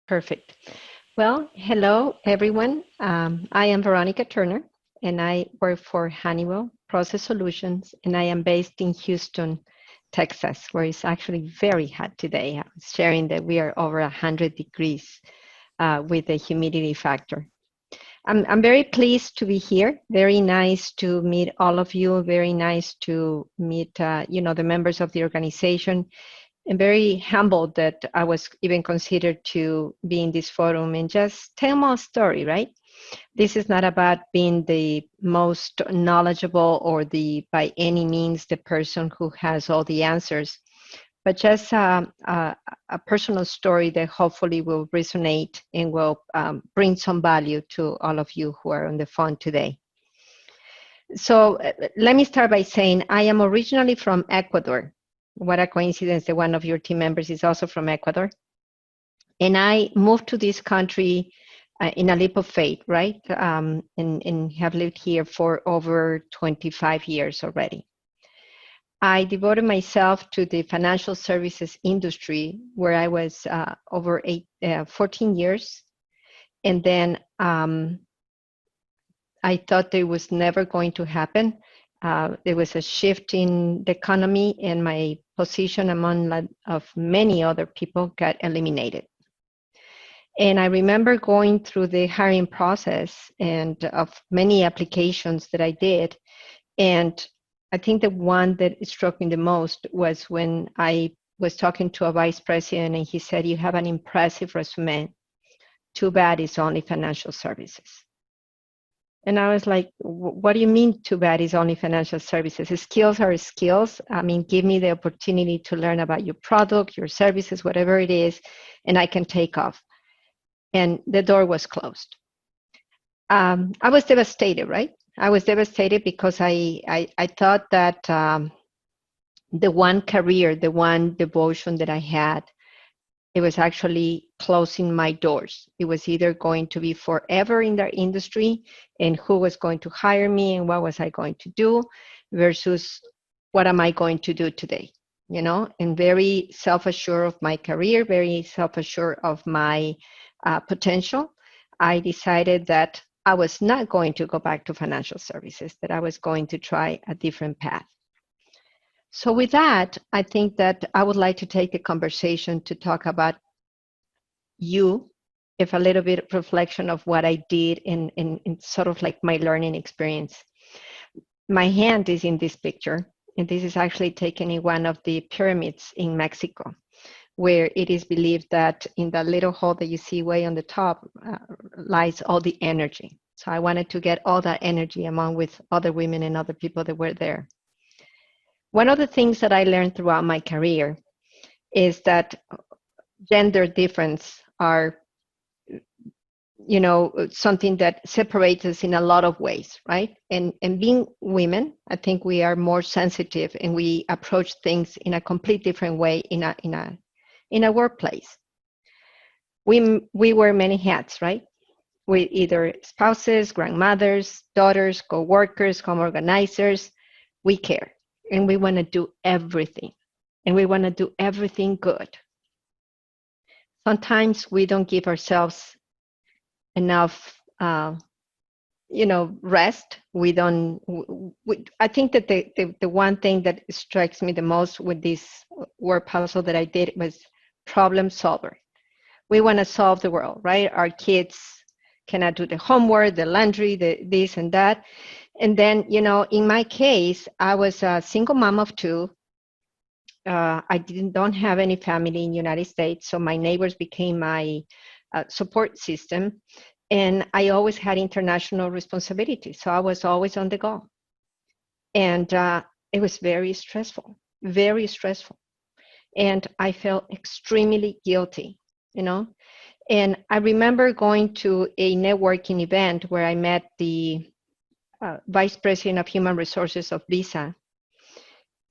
Perfect. Well, hello, everyone. I am Veronica Turner, and I work for Honeywell Process Solutions, and I am based in Houston, Texas, where it's actually very hot today. I was sharing that we are over 100 degrees with the humidity factor. I'm very pleased to be here. Very nice to meet all of you. Very nice to meet, the members of the organization, and very humbled that I was even considered to be in this forum and just tell my story, right? This is not about being the most knowledgeable or by any means, the person who has all the answers, but just a personal story that hopefully will resonate and will bring some value to all of you who are on the phone today. So let me start by saying I am originally from Ecuador. What a coincidence that one of your team members is also from Ecuador. And I moved to this country in a leap of faith, right? And have lived here for over 25 years already. I devoted myself to the financial services industry where I was over 14 years. And then I thought it was never going to happen. There was a shift in the economy, and my position among of many other people got eliminated. And I remember going through the hiring process and of many applications that I did. And I think the one that struck me the most was when I was talking to a vice president and he said, "You have an impressive resume. Too bad it's only financial services." And I was like, "What do you mean too bad it's only financial services? Skills are skills. I mean, give me the opportunity to learn about your product, your services, whatever it is, and I can take off." And the door was closed. I was devastated, right? I was devastated because I thought that the one career, the one devotion that I had, it was actually closing my doors. It was either going to be forever in their industry and who was going to hire me and what was I going to do versus what am I going to do today, and very self-assured of my career, very self-assured of my potential. I decided that I was not going to go back to financial services, that I was going to try a different path. So with that, I think that I would like to take the conversation to talk about you, if a little bit of reflection of what I did in sort of like my learning experience. My hand is in this picture, and this is actually taken in one of the pyramids in Mexico, where it is believed that in that little hole that you see way on the top lies all the energy. So I wanted to get all that energy among with other women and other people that were there. One of the things that I learned throughout my career is that gender difference are, something that separates us in a lot of ways, right? And being women, I think we are more sensitive and we approach things in a complete different way in a workplace. We wear many hats, right? We either spouses, grandmothers, daughters, co-workers, home organizers. We care and we want to do everything, and we want to do everything good. Sometimes we don't give ourselves enough, rest. We don't. I think that the one thing that strikes me the most with this word puzzle that I did was problem solver. We want to solve the world, right? Our kids cannot do the homework, the laundry, the this and that. And then, in my case, I was a single mom of two. I don't have any family in the United States, so my neighbors became my support system. And I always had international responsibility, so I was always on the go. And it was very stressful, very stressful. And I felt extremely guilty, And I remember going to a networking event where I met the Vice President of Human Resources of Visa.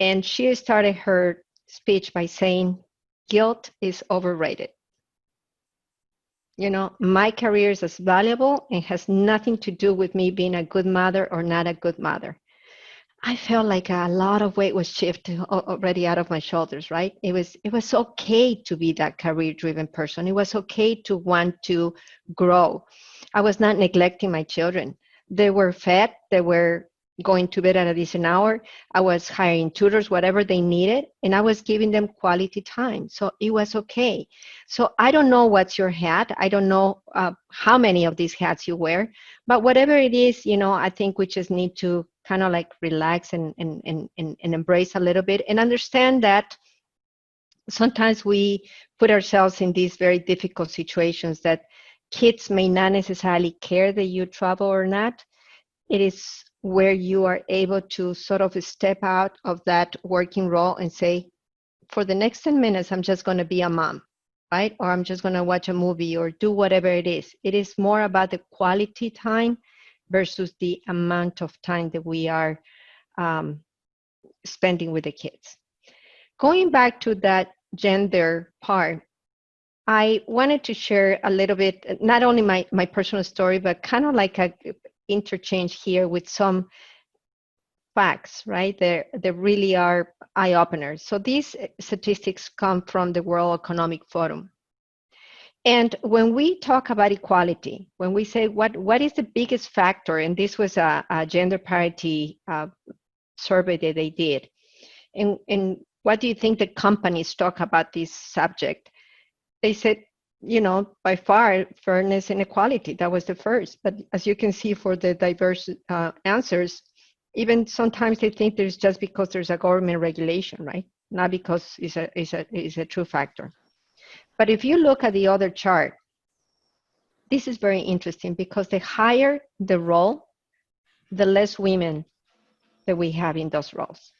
And she started her speech by saying, "Guilt is overrated. My career is as valuable and has nothing to do with me being a good mother or not a good mother. I felt like a lot of weight was shifted already out of my shoulders, right? It was okay to be that career-driven person. It was okay to want to grow. I was not neglecting my children. They were fed, they were going to bed at a decent hour. I was hiring tutors, whatever they needed, and I was giving them quality time. So it was okay. So I don't know what's your hat. I don't know how many of these hats you wear, but whatever it is, I think we just need to kind of like relax and embrace a little bit and understand that sometimes we put ourselves in these very difficult situations that kids may not necessarily care that you travel or not. It is where you are able to sort of step out of that working role and say, for the next 10 minutes, I'm just going to be a mom, right? Or I'm just going to watch a movie or do whatever it is. It is more about the quality time versus the amount of time that we are um, spending with the kids. Going back to that gender part, I wanted to share a little bit, not only my personal story, but kind of like a interchange here with some facts, right? They really are eye openers. So these statistics come from the World Economic Forum. And when we talk about equality, when we say what is the biggest factor, and this was a gender parity survey that they did, and what do you think the companies talk about this subject? They said, by far, fairness and equality. That was the first. But as you can see, for the diverse answers, even sometimes they think there's just because there's a government regulation, right? Not because it's a true factor. But if you look at the other chart, this is very interesting because the higher the role, the less women that we have in those roles.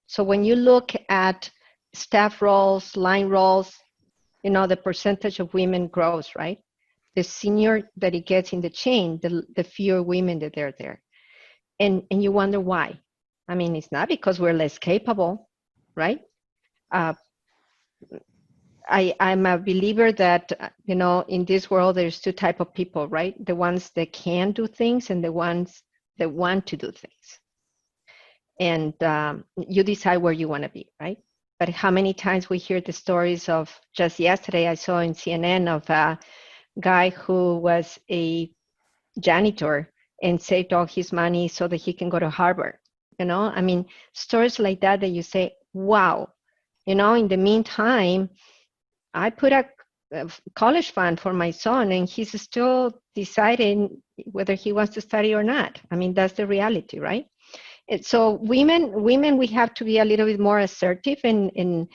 So when you look at staff roles, line roles, the percentage of women grows, right? The senior that it gets in the chain, the fewer women that are there. And you wonder why. I mean, it's not because we're less capable, right? Uh, I'm a believer that, in this world, there's two type of people, right? The ones that can do things and the ones that want to do things. And you decide where you want to be, right? But how many times we hear the stories of, just yesterday I saw in CNN of a guy who was a janitor and saved all his money so that he can go to Harvard. I mean, stories like that you say, wow. In the meantime, I put a college fund for my son and he's still deciding whether he wants to study or not. I mean, that's the reality, right? And so women, we have to be a little bit more assertive and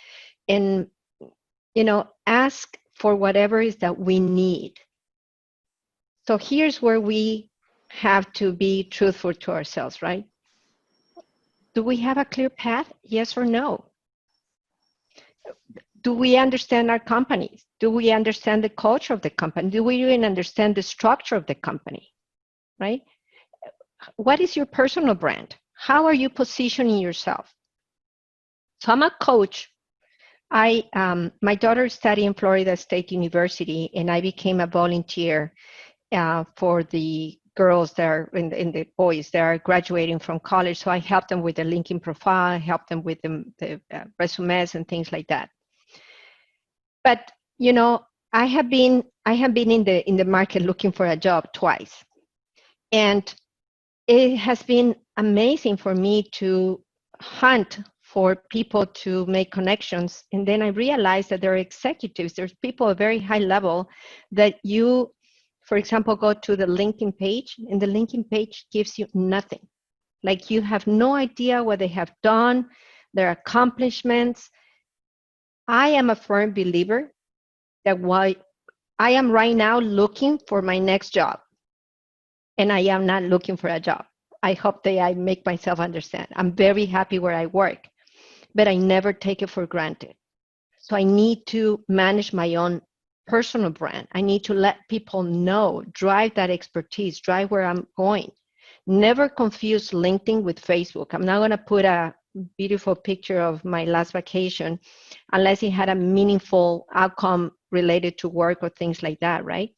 ask for whatever is that we need. So here's where we have to be truthful to ourselves, right? Do we have a clear path? Yes or no? Do we understand our companies? Do we understand the culture of the company? Do we even understand the structure of the company, right? What is your personal brand? How are you positioning yourself? So I'm a coach. My daughter studied in Florida State University, and I became a volunteer for the girls that are and the boys that are graduating from college. So I help them with the LinkedIn profile, help them with the resumes and things like that. But I have been in the market looking for a job twice, and it has been amazing for me to hunt for people to make connections. And then I realized that there are executives, there's people at very high level that you, for example, go to the LinkedIn page, and the LinkedIn page gives you nothing. Like, you have no idea what they have done, their accomplishments. I am a firm believer that while I am right now looking for my next job, and I am not looking for a job. I hope that I make myself understand. I'm very happy where I work, but I never take it for granted. So I need to manage my own personal brand. I need to let people know, drive that expertise, drive where I'm going. Never confuse LinkedIn with Facebook. I'm not going to put a beautiful picture of my last vacation unless it had a meaningful outcome related to work or things like that, right?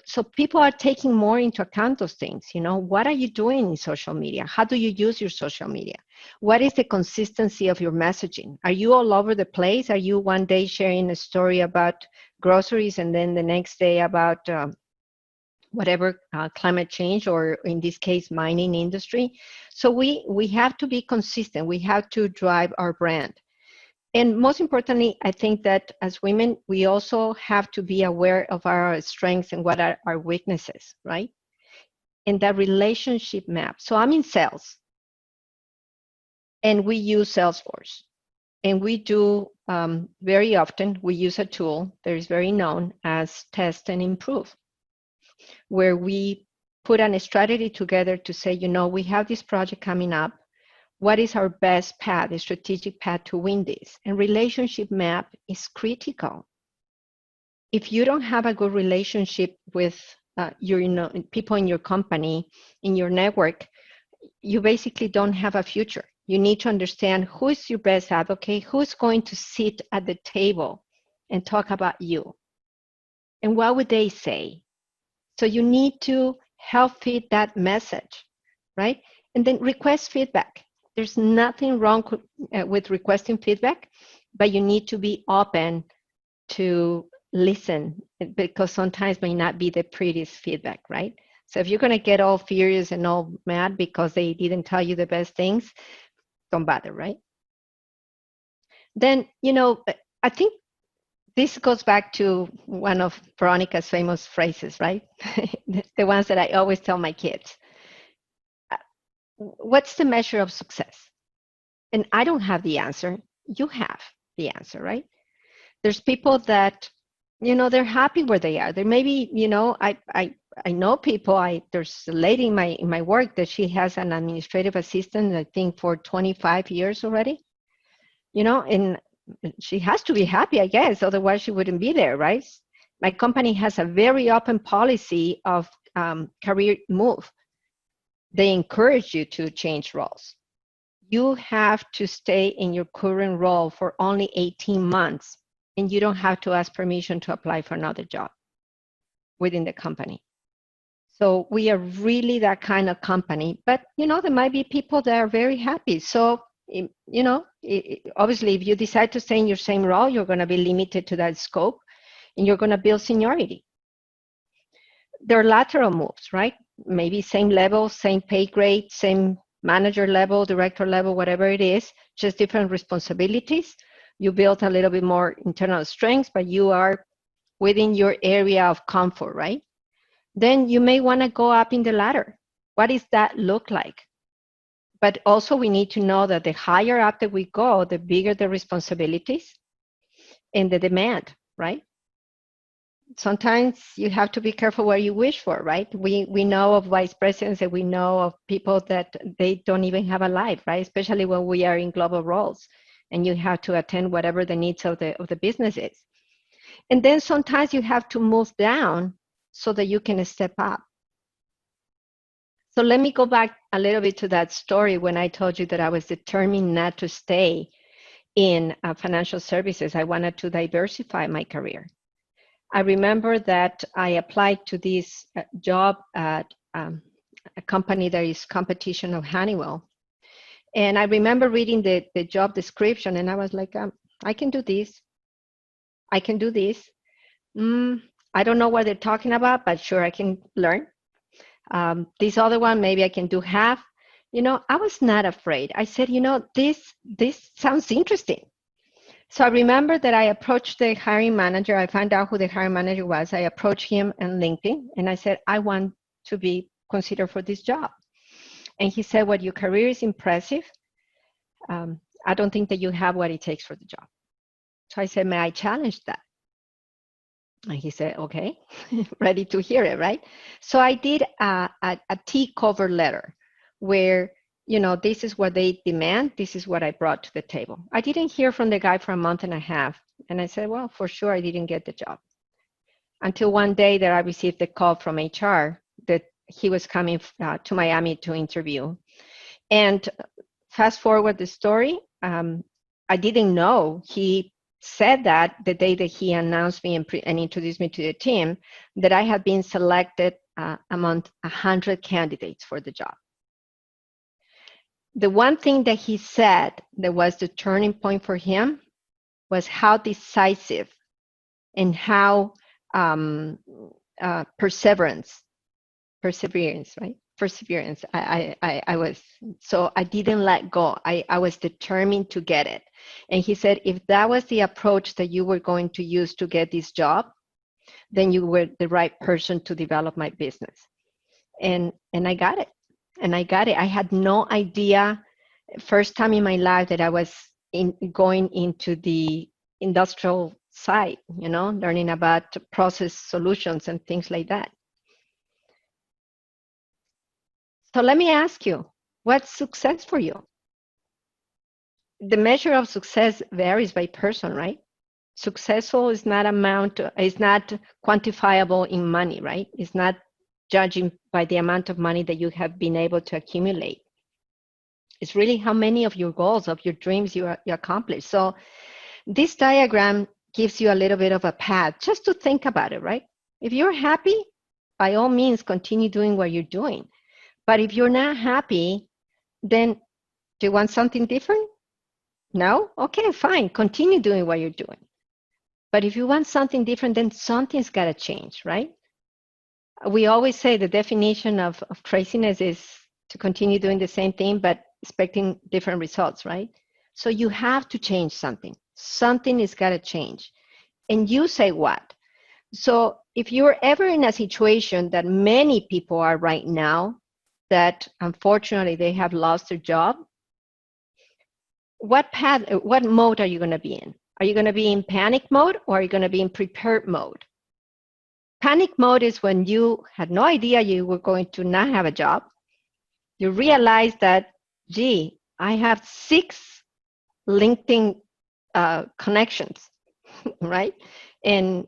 So people are taking more into account those things. What are you doing in social media? How do you use your social media? What is the consistency of your messaging? Are you all over the place? Are you one day sharing a story about groceries and then the next day about whatever climate change, or in this case mining industry? So we have to be consistent. We have to drive our brand. And most importantly, I think that as women, we also have to be aware of our strengths and what are our weaknesses, right? And that relationship map. So I'm in sales, and we use Salesforce. And we do very often, we use a tool that is very known as Test and Improve, where we put a strategy together to say, we have this project coming up. What is our best path, the strategic path to win this? And relationship map is critical. If you don't have a good relationship with your people in your company, in your network, you basically don't have a future. You need to understand who is your best advocate, who's going to sit at the table and talk about you, and what would they say? So you need to help feed that message, right? And then request feedback. There's nothing wrong with requesting feedback, but you need to be open to listen, because sometimes may not be the prettiest feedback, right? So if you're going to get all furious and all mad because they didn't tell you the best things, don't bother, right? Then, I think this goes back to one of Veronica's famous phrases, right? The ones that I always tell my kids. What's the measure of success? And I don't have the answer. You have the answer, right? There's people that, they're happy where they are. There maybe, I know people. There's a lady in my work that she has an administrative assistant, I think, for 25 years already. And she has to be happy, I guess, otherwise she wouldn't be there, right? My company has a very open policy of career move. They encourage you to change roles. You have to stay in your current role for only 18 months, and you don't have to ask permission to apply for another job within the company. So we are really that kind of company. But, there might be people that are very happy. So, obviously, if you decide to stay in your same role, you're going to be limited to that scope, and you're going to build seniority. There are lateral moves, right? Maybe same level, same pay grade, same manager level, director level, whatever it is, just different responsibilities. You build a little bit more internal strengths, but you are within your area of comfort, right? Then you may want to go up in the ladder. What does that look like? But also we need to know that the higher up that we go, the bigger the responsibilities and the demand, right? Sometimes you have to be careful what you wish for, right? We know of vice presidents, and we know of people that they don't even have a life, right? Especially when we are in global roles and you have to attend whatever the needs of the business is. And then sometimes you have to move down so that you can step up. So let me go back a little bit to that story when I told you that I was determined not to stay in financial services. I wanted to diversify my career. I remember that I applied to this job at a company that is competition of Honeywell. And I remember reading the job description, and I was like, I can do this. I can do this. I don't know what they're talking about, but sure, I can learn. This other one, maybe I can do half. I was not afraid. I said, this sounds interesting. So I remember that I approached the hiring manager. I found out who the hiring manager was. I approached him on LinkedIn, and I said, I want to be considered for this job. And he said, well, your career is impressive. I don't think that you have what it takes for the job. So I said, may I challenge that? And he said, okay, ready to hear it, right? So I did a T cover letter where, this is what they demand. This is what I brought to the table. I didn't hear from the guy for a month and a half. And I said, well, for sure, I didn't get the job. Until one day that I received a call from HR that he was coming to Miami to interview. And fast forward the story, I didn't know he said that the day that he announced me and introduced me to the team, that I had been selected among 100 candidates for the job. The one thing that he said that was the turning point for him was how decisive and how perseverance, right? Perseverance. I was, so I didn't let go. I was determined to get it. And he said, if that was the approach that you were going to use to get this job, then you were the right person to develop my business. And I got it. And I got it. I had no idea, first time in my life, that I was going into the industrial side, learning about process solutions and things like that. So let me ask you, what's success for you? The measure of success varies by person, right? Successful is not quantifiable in money, right? It's not judging by the amount of money that you have been able to accumulate. It's really how many of your goals, of your dreams you accomplish. So this diagram gives you a little bit of a path just to think about it, right? If you're happy, by all means, continue doing what you're doing. But if you're not happy, then do you want something different? No? Okay, fine. Continue doing what you're doing. But if you want something different, then something's got to change, right? We always say the definition of craziness is to continue doing the same thing, but expecting different results, right? So you have to change something. Something is got to change. And you say what? So if you're ever in a situation that many people are right now, that unfortunately they have lost their job, what mode are you going to be in? Are you going to be in panic mode, or are you going to be in prepared mode? Panic mode is when you had no idea you were going to not have a job. You realize that, gee, I have 6 LinkedIn connections, right? And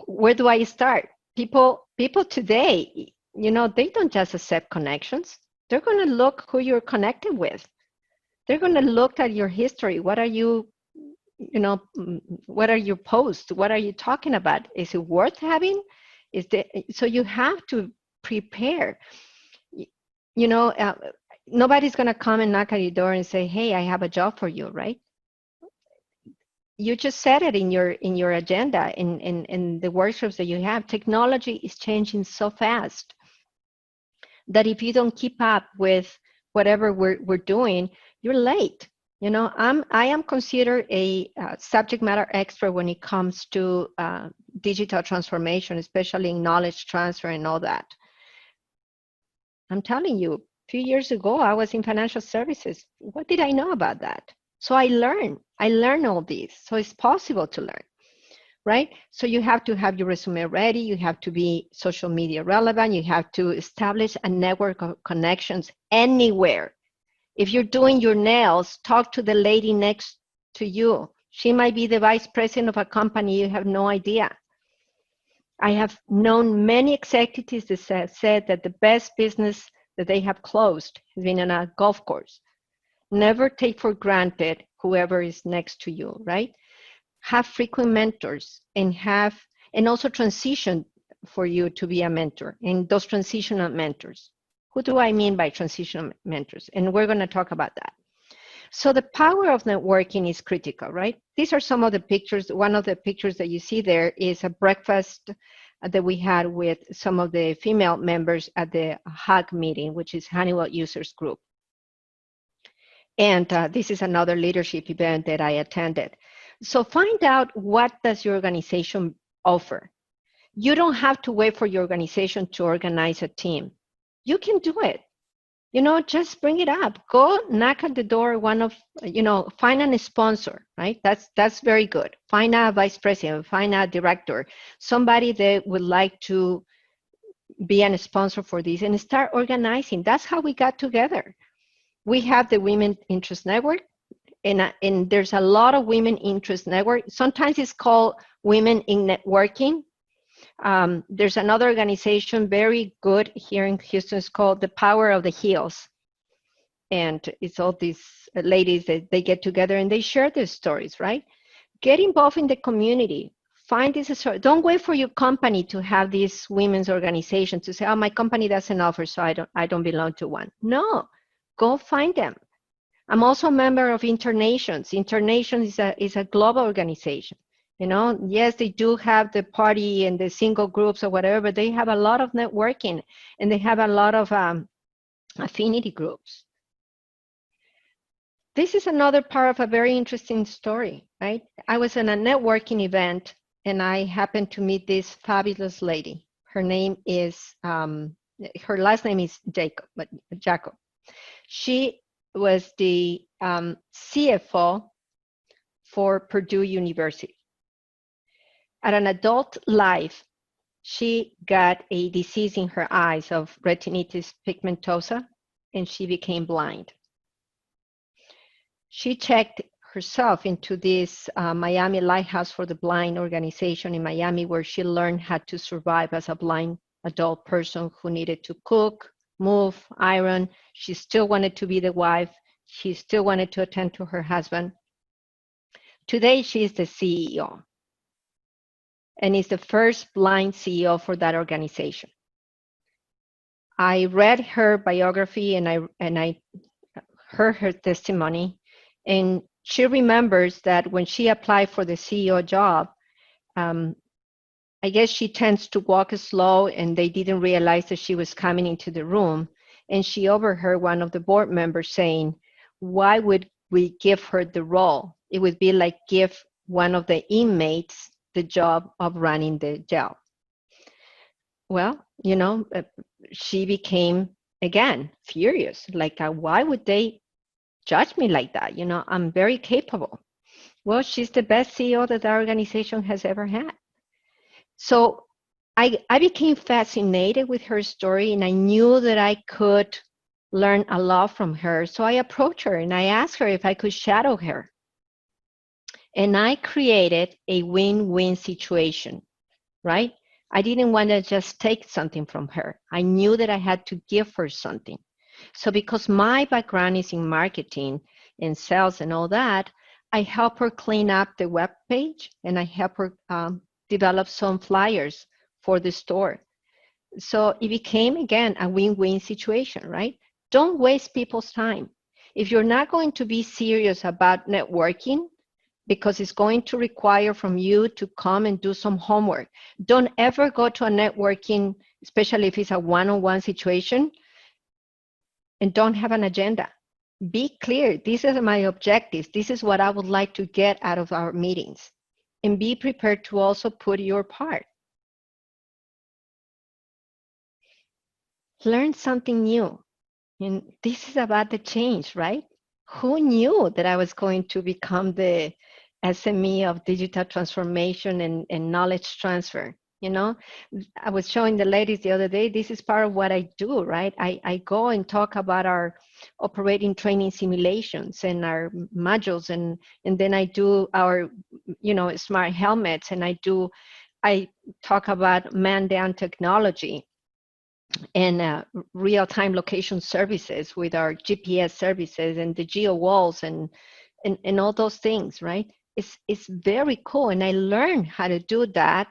where do I start? People today, they don't just accept connections. They're going to look who you're connected with. They're going to look at your history. What are you, what are your posts? What are you talking about? Is it worth having? So you have to prepare. Nobody's going to come and knock at your door and say, hey, I have a job for you, right? You just said it in your agenda, in the workshops that you have. Technology is changing so fast that if you don't keep up with whatever we're doing, you're late. I am considered a subject matter expert when it comes to digital transformation, especially in knowledge transfer and all that. I'm telling you, a few years ago, I was in financial services. What did I know about that? So I learned all these. So it's possible to learn, right? So you have to have your resume ready. You have to be social media relevant. You have to establish a network of connections anywhere. If you're doing your nails, talk to the lady next to you. She might be the vice president of a company. You have no idea. I have known many executives that said that the best business that they have closed has been on a golf course. Never take for granted whoever is next to you, right? Have frequent mentors and also transition for you to be a mentor, and those transitional mentors. Who do I mean by transitional mentors? And we're going to talk about that. So the power of networking is critical, right? These are some of the pictures. One of the pictures that you see there is a breakfast that we had with some of the female members at the HUG meeting, which is Honeywell Users Group. And this is another leadership event that I attended. So find out, what does your organization offer? You don't have to wait for your organization to organize a team. You can do it. Just bring it up. Go knock at the door, find a sponsor, right? That's very good. Find a vice president, find a director, somebody that would like to be a sponsor for this, and start organizing. That's how we got together. We have the Women Interest Network, and there's a lot of Women Interest Network. Sometimes it's called Women in Networking. There's another organization very good here in Houston. It's called The Power of the Heels. And it's all these ladies that they get together and they share their stories, right? Get involved in the community. Find this. Don't wait for your company to have this women's organization to say, "Oh, my company doesn't offer, so I don't belong to one." No, go find them. I'm also a member of Internations. Internations is a global organization. You know, yes, they do have the party and the single groups or whatever, but they have a lot of networking and they have a lot of affinity groups. This is another part of a very interesting story, right? I was in a networking event and I happened to meet this fabulous lady. Her name is, her last name is Jacob. She was the CFO for Purdue University. At an adult life, she got a disease in her eyes of retinitis pigmentosa, and she became blind. She checked herself into this Miami Lighthouse for the Blind organization in Miami, where she learned how to survive as a blind adult person who needed to cook, move, iron. She still wanted to be the wife. She still wanted to attend to her husband. Today, she is the CEO and is the first blind CEO for that organization. I read her biography and I heard her testimony, and she remembers that when she applied for the CEO job, I guess she tends to walk slow, and they didn't realize that she was coming into the room. And she overheard one of the board members saying, "Why would we give her the role? It would be like give one of the inmates the job of running the jail." Well, you know, she became, again, furious. Like, why would they judge me like that? You know, I'm very capable. Well, she's the best CEO that our organization has ever had. So I became fascinated with her story, and I knew that I could learn a lot from her. So I approached her and I asked her if I could shadow her. And I created a win-win situation, right? I didn't want to just take something from her. I knew that I had to give her something. So because my background is in marketing and sales and all that, I help her clean up the web page, and I help her develop some flyers for the store. So it became, again, a win-win situation, right? Don't waste people's time. If you're not going to be serious about networking, because it's going to require from you to come and do some homework. Don't ever go to a networking, especially if it's a one-on-one situation, and don't have an agenda. Be clear. These are my objectives. This is what I would like to get out of our meetings. And be prepared to also put your part. Learn something new. And this is about the change, right? Who knew that I was going to become the SME of digital transformation and knowledge transfer? You know, I was showing the ladies the other day, this is part of what I do, right? I go and talk about our operating training simulations and our modules, and then I do our, you know, smart helmets, and I talk about man-down technology and real-time location services with our GPS services and the geo walls and all those things, right? It's very cool, and I learned how to do that,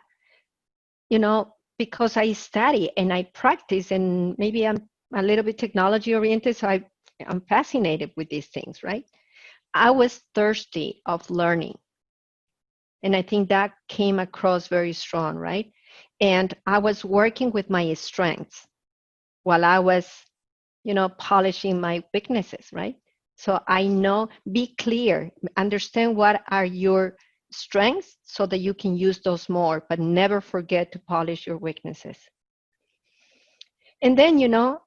you know, because I study and I practice, and maybe I'm a little bit technology oriented, so I'm fascinated with these things, right? I was thirsty of learning, and I think that came across very strong, right? And I was working with my strengths while I was, you know, polishing my weaknesses, right? So I know, be clear, understand what are your strengths so that you can use those more, but never forget to polish your weaknesses. And then, you know,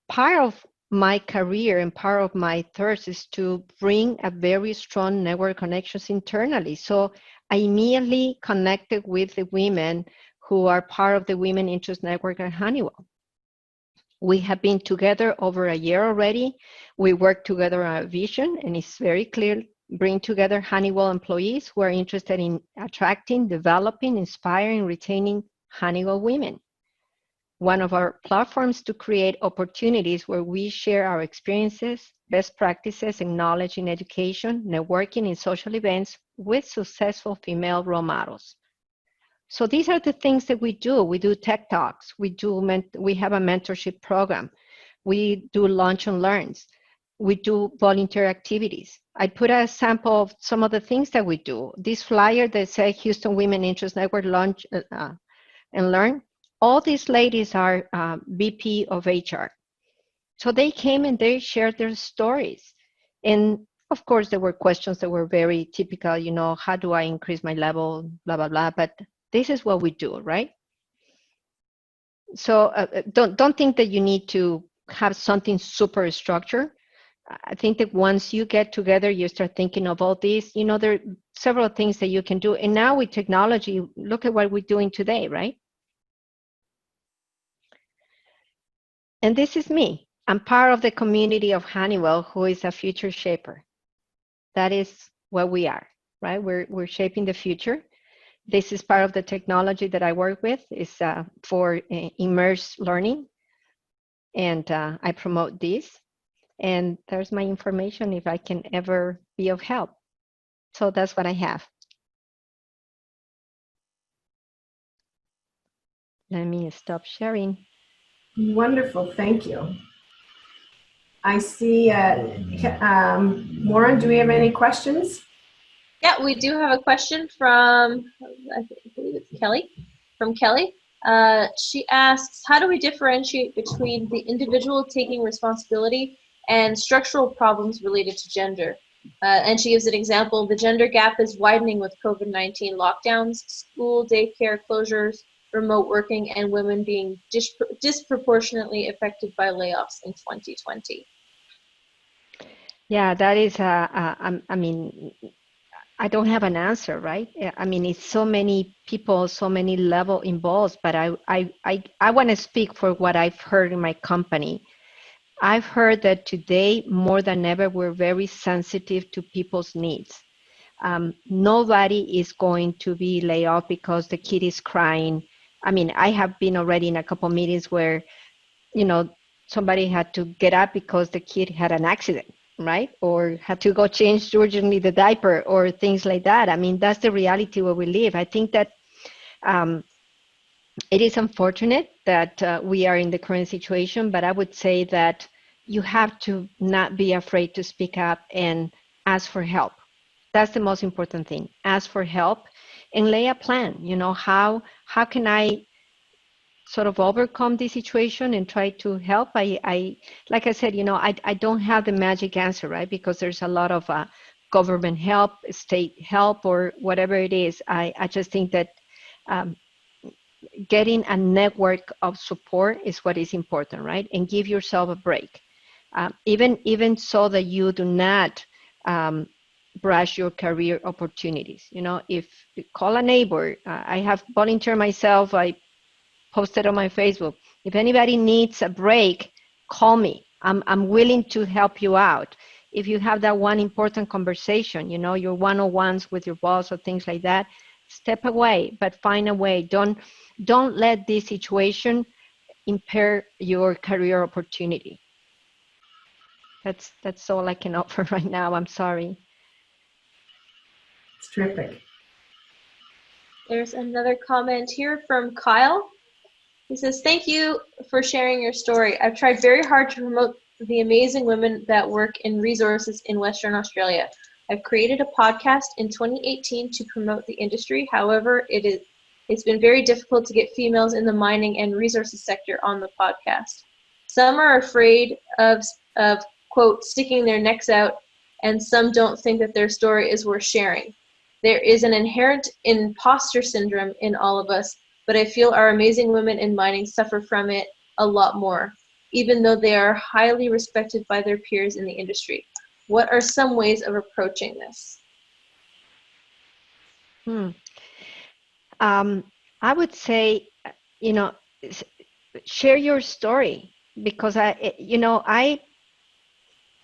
part of my career and part of my thirst is to bring a very strong network connections internally. So I immediately connected with the women who are part of the Women Interest Network at Honeywell. We have been together over a year already. We work together on a vision, and it's very clear, bring together Honeywell employees who are interested in attracting, developing, inspiring, retaining Honeywell women. one of our platforms to create opportunities where we share our experiences, best practices, and knowledge in education, networking, and social events with successful female role models. So these are the things that we do. We do tech talks. We have a mentorship program. We do lunch and learns. We do volunteer activities. I put a sample of some of the things that we do. This flyer that says Houston Women Interest Network Lunch and Learn. All these ladies are VP of HR. So they came and they shared their stories. And of course, there were questions that were very typical, how do I increase my level, blah, blah, blah. But this is what we do, right? So don't think that you need to have something super structured. I think that once you get together, you start thinking of all these, there are several things that you can do. And now with technology, look at what we're doing today, right? And this is me. I'm part of the community of Honeywell, who is a future shaper. That is what we are, right? We're shaping the future. This is part of the technology that I work with. Is for immersed learning, and I promote this. And there's my information if I can ever be of help. So that's what I have. Let me stop sharing. Wonderful, thank you. I see, Lauren, do we have any questions? Yeah, we do have a question from, I believe it's Kelly, from Kelly. She asks, how do we differentiate between the individual taking responsibility and structural problems related to gender? And she gives an example. The gender gap is widening with COVID-19 lockdowns, school, daycare closures, remote working, and women being disproportionately affected by layoffs in 2020. Yeah, that is, I mean, I don't have an answer, right? I mean, it's so many people, so many level involved, but I want to speak for what I've heard in my company. I've heard that today, more than ever, we're very sensitive to people's needs. Nobody is going to be laid off because the kid is crying. I mean, I have been already in a couple meetings where, somebody had to get up because the kid had an accident, right? Or had to go change urgently the diaper or things like that. I mean, that's the reality where we live. I think that it is unfortunate that we are in the current situation, but I would say that you have to not be afraid to speak up and ask for help. That's the most important thing. Ask for help and lay a plan. How can I sort of overcome this situation and try to help? I like I said, I don't have the magic answer, right? Because there's a lot of government help, state help, or whatever it is. I just think that getting a network of support is what is important, right? And give yourself a break, even so that you do not brush your career opportunities. If you call a neighbor, I have volunteered myself. I posted on my Facebook. If anybody needs a break, call me. I'm willing to help you out. If you have that one important conversation, your one-on-ones with your boss or things like that, step away, but find a way. Don't let this situation impair your career opportunity. That's all I can offer right now. I'm sorry. It's terrific. There's another comment here from Kyle. He says, thank you for sharing your story. I've tried very hard to promote the amazing women that work in resources in Western Australia. I've created a podcast in 2018 to promote the industry. However, it's been very difficult to get females in the mining and resources sector on the podcast. Some are afraid of quote, sticking their necks out, and some don't think that their story is worth sharing. There is an inherent imposter syndrome in all of us, but I feel our amazing women in mining suffer from it a lot more, even though they are highly respected by their peers in the industry. What are some ways of approaching this? I would say, share your story, because I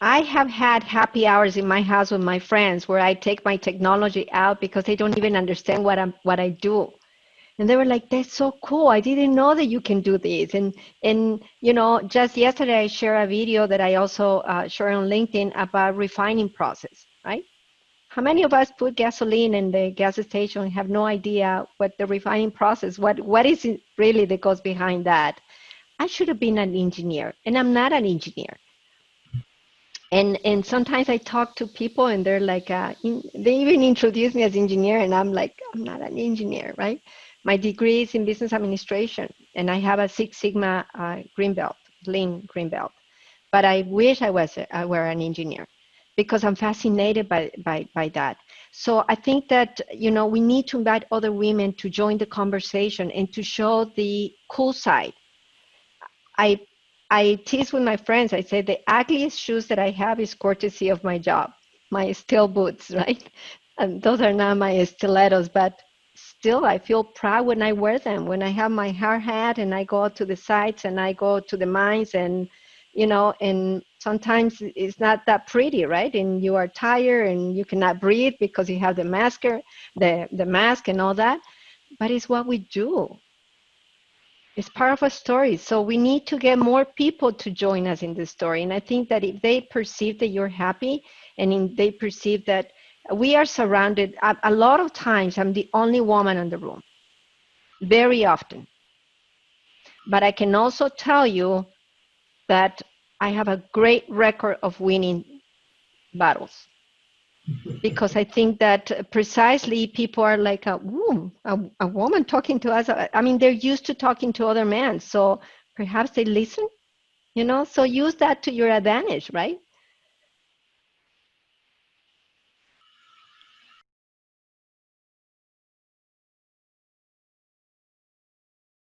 have had happy hours in my house with my friends where I take my technology out because they don't even understand what I do. And they were like, that's so cool. I didn't know that you can do this. And you know, just yesterday I shared a video that I also shared on LinkedIn about refining process, right? How many of us put gasoline in the gas station and have no idea what the refining process, what is it really that goes behind that? I should have been an engineer, and I'm not an engineer. And sometimes I talk to people and they're like, they even introduce me as engineer, and I'm like, I'm not an engineer, right? My degree is in business administration, and I have a Six Sigma green belt, Lean green belt. But I wish I were an engineer, because I'm fascinated by that. So I think that, you know, we need to invite other women to join the conversation and to show the cool side. I I tease with my friends. I say the ugliest shoes that I have is courtesy of my job, my steel boots, right? And those are not my stilettos, but still I feel proud when I wear them. When I have my hard hat and I go to the sites and I go to the mines, and you know, and sometimes it's not that pretty, right? And you are tired and you cannot breathe because you have the mask and all that. But it's what we do. It's part of a story. So we need to get more people to join us in this story. And I think that if they perceive that you're happy, and they perceive that we are surrounded, a lot of times I'm the only woman in the room, very often. But I can also tell you that I have a great record of winning battles. Because I think that precisely people are like, ooh, a woman talking to us. I mean, they're used to talking to other men. So perhaps they listen, you know, so use that to your advantage, right?